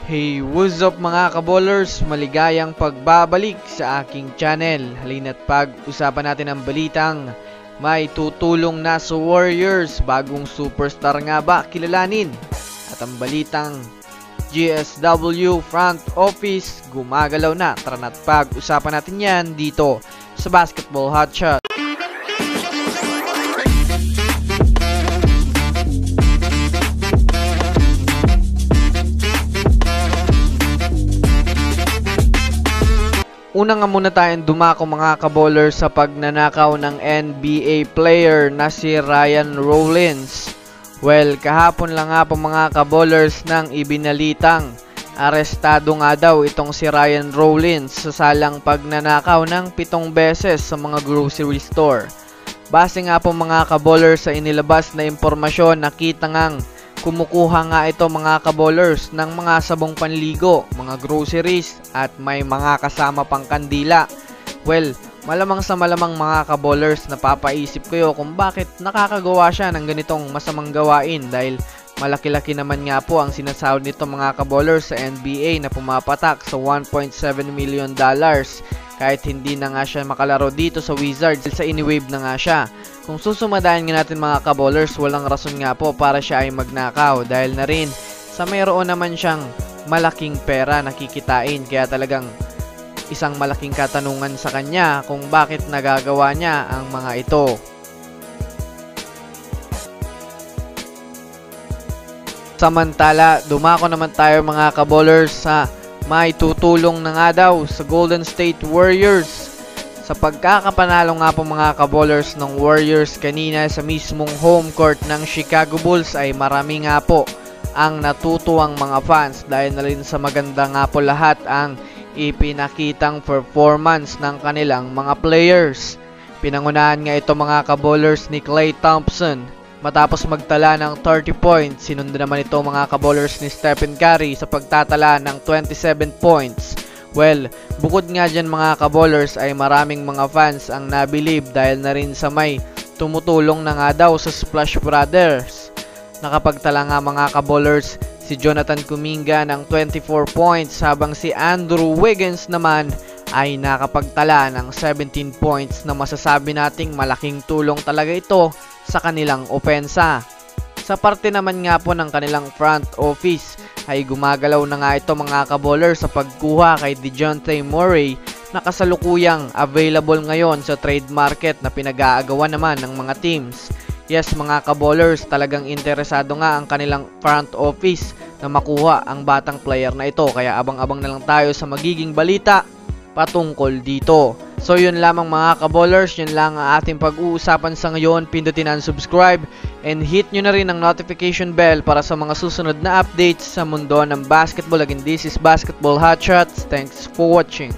Hey, what's up mga kaballers? Maligayang pagbabalik sa aking channel. Halina't pag-usapan natin ang balitang may tutulong na sa Warriors. Bagong superstar nga ba kilalanin? At ang balitang GSW front office gumagalaw na. Tara na't pag-usapan natin yan dito sa Basketball Hotshot. Una nga muna tayong dumako mga kaballers sa pagnanakaw ng NBA player na si Ryan Rollins. Well, kahapon lang nga po mga kaballers nang ibinalitang arestado nga daw itong si Ryan Rollins sa salang pagnanakaw ng 7 beses sa mga grocery store. Base nga po mga kaballers sa inilabas na impormasyon, nakita ngang kumukuha nga ito mga kaballers ng mga sabong panligo, mga groceries at may mga kasama pang kandila. Well, malamang sa malamang mga kaballers, napapaisip kayo kung bakit nakakagawa siya ng ganitong masamang gawain dahil malaki-laki naman nga po ang sinasahod nito mga kaballers sa NBA na pumapatak sa $1.7 million kahit hindi na nga siya makalaro dito sa Wizards sa iniwave na nga siya. Kung susumadayan nga natin mga kaballers, walang rason nga po para siya ay magnakaw dahil na rin sa mayroon naman siyang malaking pera nakikitain, kaya talagang isang malaking katanungan sa kanya kung bakit nagagawa niya ang mga ito. Samantala, dumako naman tayo mga kaballers sa may tutulong na nga daw sa Golden State Warriors. Sa pagkakapanalo nga po mga kaballers ng Warriors kanina sa mismong home court ng Chicago Bulls ay marami nga po ang natutuwang mga fans dahil na rin sa maganda nga po lahat ang ipinakitang performance ng kanilang mga players. Pinangunahan nga ito mga kaballers ni Klay Thompson matapos magtala ng 30 points. Sinundan naman ito mga kaballers ni Stephen Curry sa pagtatala ng 27 points. Well, bukod nga dyan mga kaballers ay maraming mga fans ang nabilib dahil na rin sa may tumutulong na nga daw sa Splash Brothers. Nakapagtala nga mga kaballers si Jonathan Kuminga ng 24 points habang si Andrew Wiggins naman ay nakapagtala ng 17 points na masasabi nating malaking tulong talaga ito sa kanilang opensa. Sa parte naman nga po ng kanilang front office ay gumagalaw na nga ito mga kaballers sa pagkuha kay DeJounte Murray na kasalukuyang available ngayon sa trade market na pinag-aagawan naman ng mga teams. Yes mga kaballers, talagang interesado nga ang kanilang front office na makuha ang batang player na ito, kaya abang-abang na lang tayo sa magiging balita patungkol dito. So yun lamang mga kaballers, yun lang ang ating pag-uusapan sa ngayon. Pindutin ang subscribe and hit nyo na rin ang notification bell para sa mga susunod na updates sa mundo ng basketball. Again, this is Basketball Hotshots. Thanks for watching.